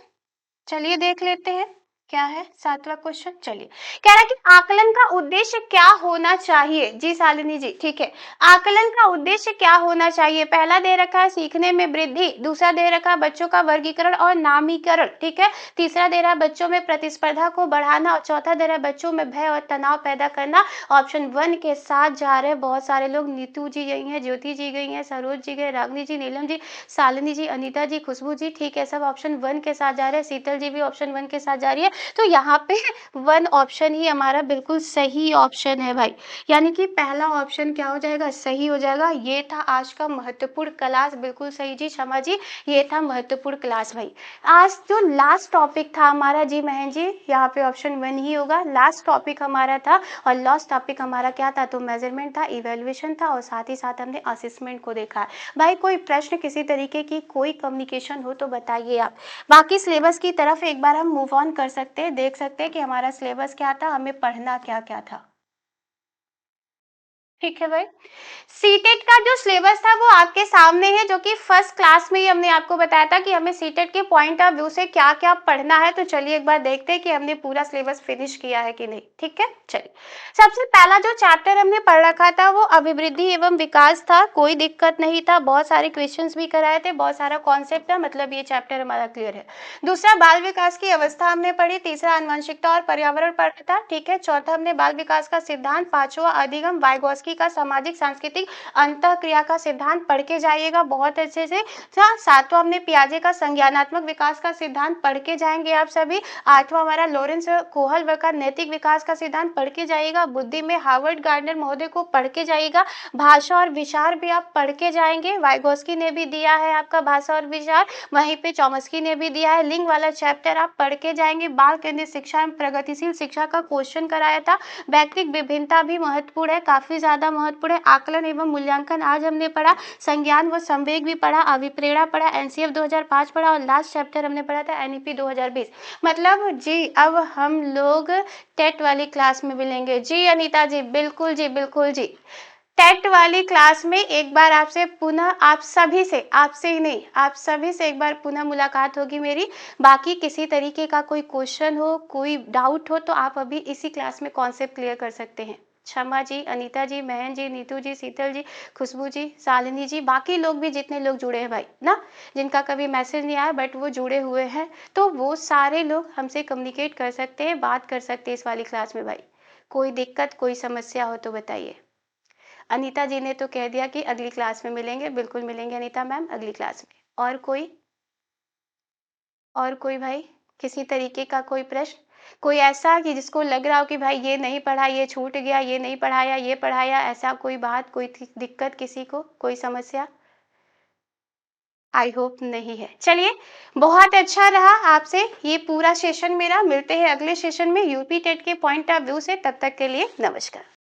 चलिए देख लेते हैं। क्या है 7वां क्वेश्चन? चलिए, कह रहा है कि आकलन का उद्देश्य क्या होना चाहिए? जी शालिनी जी, ठीक है। आकलन का उद्देश्य क्या होना चाहिए? पहला दे रखा है सीखने में वृद्धि, दूसरा दे रखा है बच्चों का वर्गीकरण और नामीकरण, ठीक है। तीसरा दे रहा है बच्चों में प्रतिस्पर्धा को बढ़ाना और चौथा दे रहा है बच्चों में भय और तनाव पैदा करना। ऑप्शन 1 के साथ जा रहे हैं बहुत सारे लोग। नीतू जी गई हैं, ज्योति जी गई हैं, सरोज जी गए, रागनी जी, नीलम जी, शालिनी जी, अनीता जी, खुशबू जी, ठीक है, सब ऑप्शन 1 के साथ जा रहे हैं। शीतल जी भी ऑप्शन 1 के साथ जा रही है। तो यहाँ पे 1 ऑप्शन ही हमारा बिल्कुल सही ऑप्शन है भाई। यानी कि पहला ऑप्शन क्या हो जाएगा? सही हो जाएगा। ये था आज का महत्वपूर्ण क्लास, बिल्कुल सही जी, क्षमा जी, ये था महत्वपूर्ण क्लास भाई। आज जो लास्ट टॉपिक था हमारा जी महन जी, यहाँ पे ऑप्शन 1 ही होगा। लास्ट टॉपिक हमारा था और लास्ट टॉपिक हमारा क्या था? तो मेजरमेंट था, इवेल्युएशन था और साथ ही साथ हमने असेसमेंट को देखा है। भाई कोई प्रश्न किसी तरीके की कोई कम्युनिकेशन हो तो बताइए आप। बाकी सिलेबस की तरफ एक बार हम मूव ऑन कर सकते हैं, देख सकते हैं कि हमारा सिलेबस क्या था, हमें पढ़ना क्या क्या था। ठीक है भाई। सीटेट का जो सिलेबस था वो आपके सामने है, जो कि फर्स्ट क्लास में ही हमने आपको बताया था कि हमें सीटेट के पॉइंट ऑफ व्यू से क्या क्या पढ़ना है। तो चलिए एक बार देखते हैं कि हमने पूरा सिलेबस फिनिश किया है कि नहीं। ठीक है, चलिए सबसे पहला जो चैप्टर हमने पढ़ रखा था वो अभिवृद्धि एवं विकास था। कोई दिक्कत नहीं था, बहुत सारे क्वेश्चंस भी कराए थे, बहुत सारा कॉन्सेप्ट था, मतलब ये चैप्टर हमारा क्लियर है। दूसरा बाल विकास की अवस्था हमने पढ़ी, तीसरा आनुवंशिकता और पर्यावरण पढ़ा था। ठीक है, चौथा हमने बाल विकास का सिद्धांत, पांचवा अधिगम वाइगोस्की का सामाजिक सांस्कृतिक अंतःक्रिया का सिद्धांत पढ़ के जाइएगा बहुत अच्छे से। सातवां हमने पियाजे का संज्ञानात्मक विकास का सिद्धांत पढ़ के जाएंगे आप सभी। आठवां हमारा लॉरेंस कोहलबर्ग का नैतिक विकास का सिद्धांत पढ़ के जाइएगा। बुद्धि में हार्वर्ड गार्डनर महोदय को पढ़ के जाइएगा। भाषा और विचार भी आप पढ़ के जाएंगे, वाइगोस्की ने भी दिया है आपका भाषा और विचार, वहीं पे चॉम्स्की ने भी दिया है। लिंग वाला चैप्टर आप पढ़ के जाएंगे। बाल केंद्रित शिक्षा एवं प्रगतिशील शिक्षा का क्वेश्चन कराया था। वैयक्तिक विभिन्नता भी महत्वपूर्ण है, काफी ज्यादा महत्वपूर्ण है। आकलन एवं मूल्यांकन आज हमने पढ़ा। संज्ञान व संवेग भी पढ़ा, अभिप्रेरणा पढ़ा, एनसीएफ 2005 पढ़ा और लास्ट चैप्टर हमने पढ़ा था एनईपी 2020। मतलब जी अब हम लोग टेट वाली क्लास में मिलेंगे। जी अनीता जी, बिल्कुल जी, बिल्कुल जी। टेट वाली क्लास में एक बार आपसे पुनः, आप सभी से, आपसे ही नहीं, आप सभी से एक बार पुनः मुलाकात होगी मेरी। बाकी किसी तरीके का कोई क्वेश्चन हो, कोई डाउट हो तो आप अभी इसी क्लास में कॉन्सेप्ट क्लियर कर सकते हैं। क्षमा जी, अनीता जी, महन जी, नीतू जी, शीतल जी, खुशबू जी, शालिनी जी, बाकी लोग भी जितने लोग जुड़े हैं भाई ना, जिनका कभी मैसेज नहीं आया बट वो जुड़े हुए हैं, तो वो सारे लोग हमसे कम्युनिकेट कर सकते हैं, बात कर सकते हैं इस वाली क्लास में भाई। कोई दिक्कत, कोई समस्या हो तो बताइए। अनीता जी ने तो कह दिया कि अगली क्लास में मिलेंगे, बिल्कुल मिलेंगे अनीता मैम अगली क्लास में। और कोई, और कोई भाई, किसी तरीके का कोई प्रश्न, कोई ऐसा कि जिसको लग रहा हो कि भाई ये नहीं पढ़ा, ये छूट गया, ये नहीं पढ़ाया, ये पढ़ाया, ऐसा कोई बात, कोई दिक्कत किसी को, कोई समस्या? आई होप नहीं है। चलिए बहुत अच्छा रहा आपसे ये पूरा सेशन मेरा। मिलते हैं अगले सेशन में यूपी टेट के पॉइंट ऑफ व्यू से, तब तक के लिए नमस्कार।